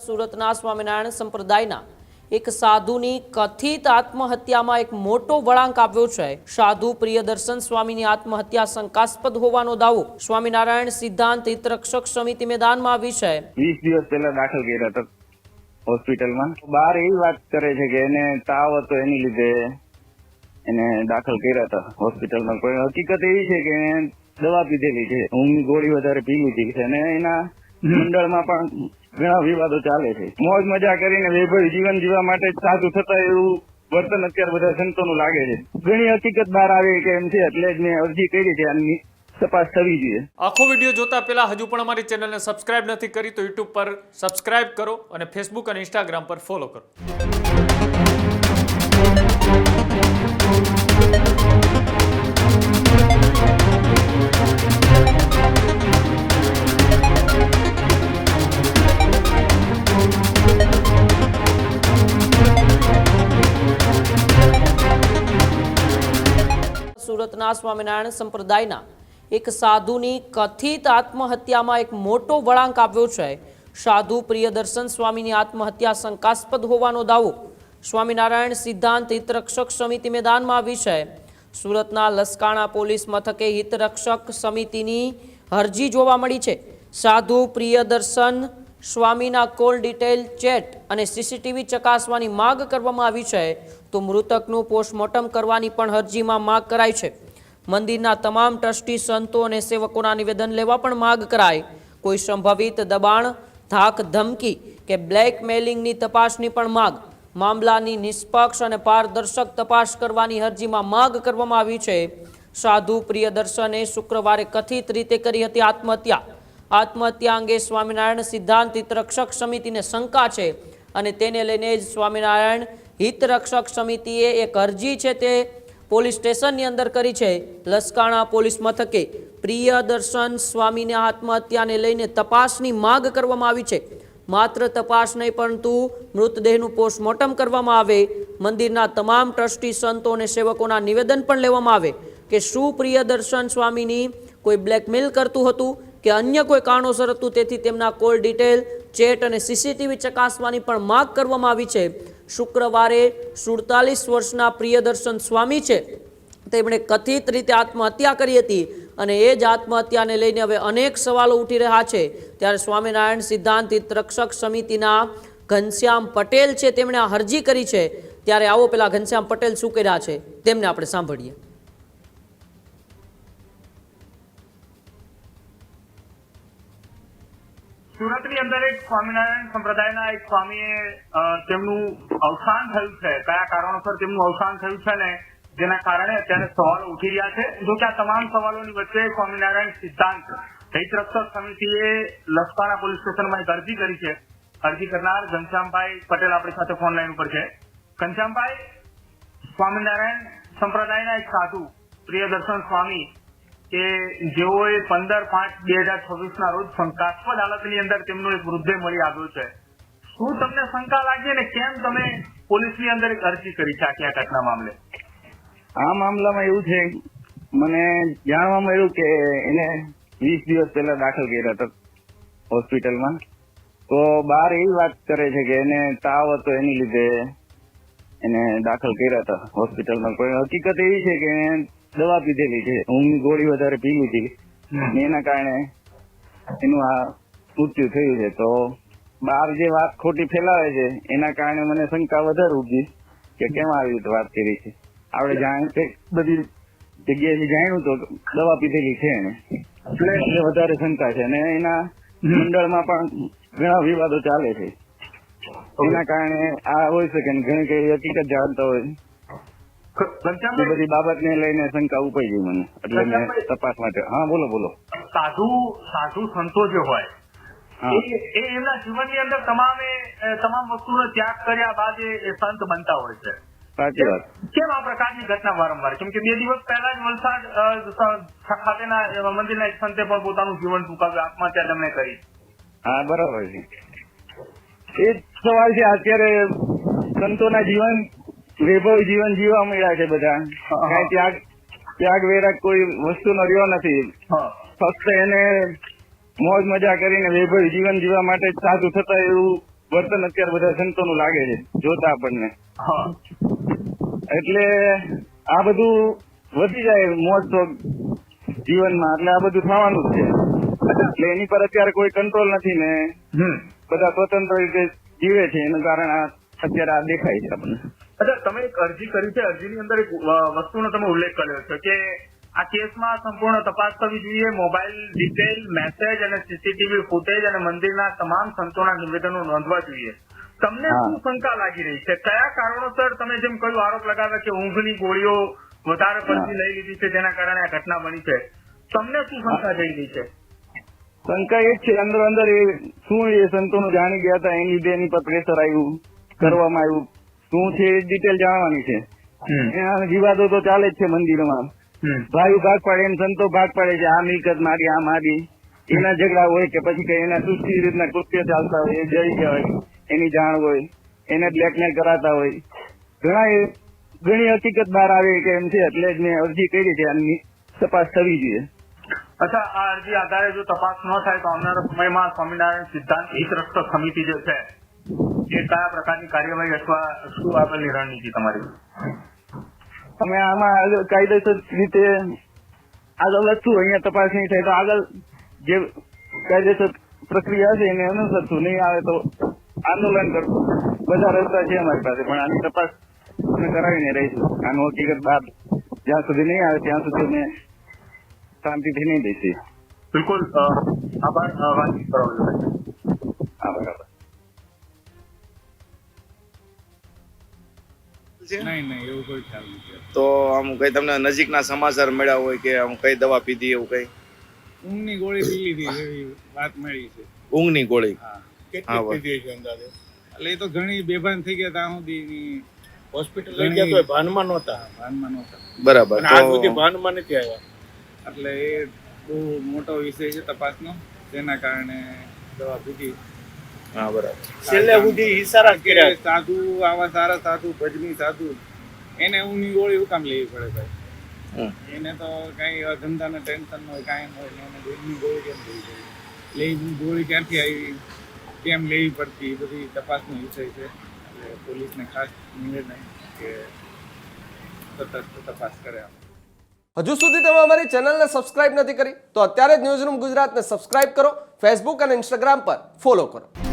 સુરતના સ્વામિનારાયણ સંપ્રદાયના એક સાધુની કથિત આત્મહત્યામાં એક મોટો વળાંક આવ્યો છે। સાધુ પ્રિયદર્શન સ્વામીની આત્મહત્યા શંકાસ્પદ હોવાનો દાવો સ્વામિનારાયણ સિદ્ધાંત હિતરક્ષક સમિતિ મેદાનમાં આવી છે। 20 દિવસ પહેલા દાખલ કર્યા હતા હોસ્પિટલમાં। બહાર એવી વાત કરે છે કે એને તાવ હતો એની લીધે એને દાખલ કર્યા હતા હોસ્પિટલમાં। કોઈ હકીકત એવી છે કે દવા પીધેલી છે, ઊંઘની ગોળી વધારે પી લીધી છે અને એના મંડળમાં પણ ઘણા વિવાદો ચાલે છે। મોજ મજા કરીને વૈભવી જીવન જીવવા માટે સાધુ થતા એવું વર્તન અત્યારે બધા સંતોનું લાગે છે। ઘણી હકીકત બહાર આવી કે એમ છે, એટલે જ મેં અરજી કરી છે આની તપાસ થવી જોઈએ। આખો વિડીયો જોતા પહેલા હજુ પણ અમારી ચેનલને સબસ્ક્રાઇબ નથી કરી તો યુટ્યુબ પર સબસ્ક્રાઇબ કરો અને ફેસબુક અને ઇન્સ્ટાગ્રામ પર ફોલો કરો। સુરતના સ્વામિનારાયણ સંપ્રદાયના એક સાધુની કથિત આત્મહત્યામાં એક મોટો વળાંક આવ્યો છે। સાધુ પ્રિયદર્શન સ્વામીની આત્મહત્યા શંકાસ્પદ હોવાનો દાવો સ્વામિનારાયણ સિદ્ધાંત હિતરક્ષક સમિતિ મેદાનમાં આવી છે। સુરતના લસકાણા પોલીસ મથકે હિતરક્ષક સમિતિની અરજી જોવા મળી છે। સાધુ પ્રિયદર્શન સ્વામીના કોલ ડિટેલ, ચેટ અને સીસીટીવી ચકાસવાની માંગ કરવામાં આવી છે, તો મૃતકનું પોસ્ટમોર્ટમ કરવાની પણ અરજીમાં માંગ કરાઈ છે। મંદિરના તમામ ટ્રસ્ટી, સંતો અને સેવકોના નિવેદન લેવા પણ માંગ કરાઈ। કોઈ સંભવિત દબાણ, ધાક ધમકી કે બ્લેકમેલિંગની તપાસની પણ માંગ, મામલાની નિષ્પક્ષ અને પારદર્શક તપાસ કરવાની અરજીમાં માંગ કરવામાં આવી છે। સાધુ પ્રિયદર્શને શુક્રવારે કથિત રીતે કરી હતી આત્મહત્યા અંગે સ્વામિનારાયણ સિદ્ધાંત હિતરક્ષક સમિતિને શંકા છે અને તેને લઈને જ સ્વામિનારાયણ હિતરક્ષક સમિતિએ એક અરજી છે તે પોલીસ સ્ટેશનની અંદર કરી છે। લસકાણા પોલીસ મથકે પ્રિયદર્શન સ્વામીની આત્મહત્યાને લઈને તપાસની માંગ કરવામાં આવી છે। માત્ર તપાસ નહીં પરંતુ મૃતદેહનું પોસ્ટમોર્ટમ કરવામાં આવે, મંદિરના તમામ ટ્રસ્ટી, સંતો અને સેવકોના નિવેદન પણ લેવામાં આવે કે શું પ્રિયદર્શન સ્વામીની કોઈ બ્લેકમેલ કરતું હતું કે અન્ય કોઈ કારણોસર હતું, તેથી તેમના કોલ ડિટેલ, ચેટ અને સીસીટીવી ચકાસવાની પણ માંગ કરવામાં આવી છે। શુક્રવારે 47 વર્ષના પ્રિયદર્શન સ્વામી છે તેમણે કથિત રીતે આત્મહત્યા કરી હતી અને એ જ આત્મહત્યાને લઈને હવે અનેક સવાલો ઉઠી રહ્યા છે। ત્યારે સ્વામિનારાયણ સિદ્ધાંત હિતરક્ષક સમિતિના ઘનશ્યામ પટેલ છે તેમણે આ અરજી કરી છે। ત્યારે આવો પેલા ઘનશ્યામ પટેલ શું કર્યા છે તેમને આપણે સાંભળીએ। સુરતની અંદર એક સ્વામિનારાયણ સંપ્રદાયના એક સ્વામીએ તેમનું અવસાન થયું છે। કયા કારણોસર તેમનું અવસાન થયું છે ને જેના કારણે અત્યારે સવાલો ઉઠી રહ્યા છે। જો કે આ તમામ સવાલોની વચ્ચે સ્વામિનારાયણ સિદ્ધાંત હિતરક્ષક સમિતિએ લસકાણા પોલીસ સ્ટેશનમાં એક અરજી કરી છે। અરજી કરનાર ઘનશ્યામભાઈ પટેલ આપણી સાથે ફોન લાઈન ઉપર છે। ઘનશ્યામભાઈ, સ્વામિનારાયણ સંપ્રદાયના એક સાધુ પ્રિયદર્શન સ્વામી કે જેઓએ 15/5/2026 રોજ શંકાસ્પદ હાલતની અંદર તેમનો એક મૃતદેહ મળી આવ્યો છે, શું તમને શંકા લાગી અને કેમ તમે પોલીસની અંદર એક અરજી કરી છે આખી આ ઘટના મામલે? આ મામલામાં એવું છે, મને જાણવા મળ્યું કે એને 20 દિવસ પહેલા દાખલ કર્યા હતા હોસ્પિટલમાં। તો બહાર એવી વાત કરે છે કે એને તાવ હતો એની લીધે એને દાખલ કર્યા હતા હોસ્પિટલમાં। કોઈ હકીકત એવી છે કે દવા પીધેલી છે, ઊંઘની ગોળી વધારે પી લીધી, એના કારણે એનું આ મૃત્યુ થયું છે। તો બહાર જે વાત ખોટી ફેલાવે છે એના કારણે મને શંકા વધારે ઉઠી કે કેમ આવી રીતે વાત કરી છે। આપણે બધી જગ્યાએથી જાણ્યું તો દવા પીધેલી છે એને, એટલે વધારે શંકા છે અને એના મંડળમાં પણ ઘણા વિવાદો ચાલે છે, એના કારણે આ હોય શકે ને ઘણી કઈ હકીકત જાણતા હોય એ બધી બાબતને લઈને શંકા ઉપજી ગઈ મને, એટલે મેં તપાસ માટે। હા, બોલો બોલો। સાધુ સંતો જે હોય એ એમના જીવનની અંદર તમામ વસ્તુનો ત્યાગ કર્યા બાદ એ સંત બનતા હોય છે। સાચી વાત। કેમ આ પ્રકારની ઘટના વારંવાર? કેમ કે 2 દિવસ પહેલા જ વલસાડ ખાતેના મંદિરના એક સંતે પણ પોતાનું જીવન ટૂંકાવ્યું, આત્મહત્યા તેમણે કરી। હા, બરાબર છે। એ જ સવાલ છે, અત્યારે સંતોના જીવન વૈભવી જીવન જીવવા મળ્યા છે બધા, કઈ ત્યાગ વેરાગ કોઈ વસ્તુનો રહ્યો નથી। ફક્ત એને મોજ મજા કરીને વૈભવી જીવન જીવવા માટે સાધુ થતા એવું વર્તન અત્યારે બધા સંતોનું લાગે છે જોતા આપણને. હા. એટલે આ બધું વધી જાય મોજ શોખ જીવનમાં, એટલે આ બધું થવાનું જ છે. એટલે એની પર અત્યારે કોઈ કંટ્રોલ નથી ને બધા સ્વતંત્ર રીતે જીવે છે, એનું કારણ આ અત્યારે આ દેખાય છે આપણને. અચ્છા, તમે એક અરજી કરી છે, અરજીની અંદર એક વસ્તુનો તમે ઉલ્લેખ કર્યો છે કે આ કેસમાં સંપૂર્ણ તપાસ થવી જોઈએ, મોબાઈલ ડિટેલ, મેસેજ અને સીસીટીવી ફૂટેજ અને મંદિરના તમામ સંતોના નિવેદનો નોંધવા જોઈએ. તમને શું શંકા લાગી રહી છે? કયા કારણોસર તમે જેમ કહ્યું આરોપ લગાવ્યા કે ઊંઘની ગોળીઓ વધારે પડતી લઈ લીધી છે તેના કારણે આ ઘટના બની છે, તમને શું શંકા થઈ રહી છે? શંકા એ જ છે, અંદર અંદર એ શું એ સંતોનું જાણી ગયા હતા એની લીધે એની પર પ્રેશર આવ્યું, કરવામાં આવ્યું, શું છે એ ડિટેલ જાણવાની છે. એના વિવાદો તો ચાલે જ છે મંદિરમાં, ભાઈ ભાગ પાડે એમ સંતો ભાગ પાડે છે, આ મિલકત મારી, આ મારી, એના ઝઘડા હોય કે પછી કઈ એના સુસ્તી રીતના કૃત્ય ચાલતા હોય, એ જઈ ગયા હોય, એની જાણ હોય, એને બ્લેકમેલ કરાતા હોય, ઘણી હકીકત બહાર આવે કે એમ છે. એટલે જ મેં અરજી કરી છે, આની તપાસ થવી જોઈએ. અચ્છા, આ અરજી આધારે જો તપાસ ન થાય તો આવનારા સમયમાં સ્વામિનારાયણ સિદ્ધાંત હિત રક્ષક સમિતિ જે છે એ કયા પ્રકારની કાર્યવાહી અથવા શું આગળની રણનીતિ તમારી? અમે આમાં કાયદેસર રીતે આગળ વધશું. અહીંયા તપાસ નહીં થાય તો આગળ જે કાયદેસર પ્રક્રિયા છે એને અનુસરશું, નહીં આવે તો આંદોલન કરશું. બધા રસ્તા છે અમારી પાસે, પણ આની તપાસ અમે કરાવીને રહીશું. આનું હકીકત બહાર જ્યાં સુધી નહીં આવે ત્યાં સુધી અમે શાંતિથી નહીં દઈશું. બિલકુલ, આભાર વાતચીત કરવા બદલ. બરાબર. નહીં એવું કોઈ ખ્યાલ નથી. તો આમ કઈ તમને નજીકના સમાચાર મળ્યા હોય કે આમ કઈ દવા પીધી એવું કઈ? ઊંઘની ગોળી પી લીધી એવી વાત મળી છે. ઊંઘની ગોળી? હા. હા, બરાબર. પીધી છે અંદાજે. એટલે એ તો ઘણી બેભાન થઈ ગયા ત્યાં સુધી હોસ્પિટલ લઈ ગયા તો ભાનમાં નહોતા. બરાબર. અને આજ સુધી ભાનમાં નથી આવ્યા. એટલે એ બહુ મોટો વિષય છે તપાસનો, તેના કારણે દવા પીધી. હા, બરાબર. છેલ્લે સુધી ઈશારા કર્યા. સાધુ, આવા સારા સાધુ, ભજની સાધુ, એને ઊંઘની ગોળી શું કામ લેવી પડે ભાઈ? એને તો કઈ ધંધાને ટેન્શન હોય, કાંઈ હોય, એને ઊંઘની ગોળી કેમ લેવી પડે? લેવી ગોળી ક્યાંથી આવી, કેમ લેવી પડતી, એ બધી તપાસનો વિષય છે. એટલે પોલીસને ખાસ નિવેદન કે સતત તપાસ કરે. હજુ સુધી તમે અમારી ચેનલને સબસ્ક્રાઇબ નથી કરી તો અત્યારે જ ન્યૂઝરૂમ ગુજરાતને સબસ્ક્રાઇબ કરો, ફેસબુક અને ઇન્સ્ટાગ્રામ પર ફોલો કરો.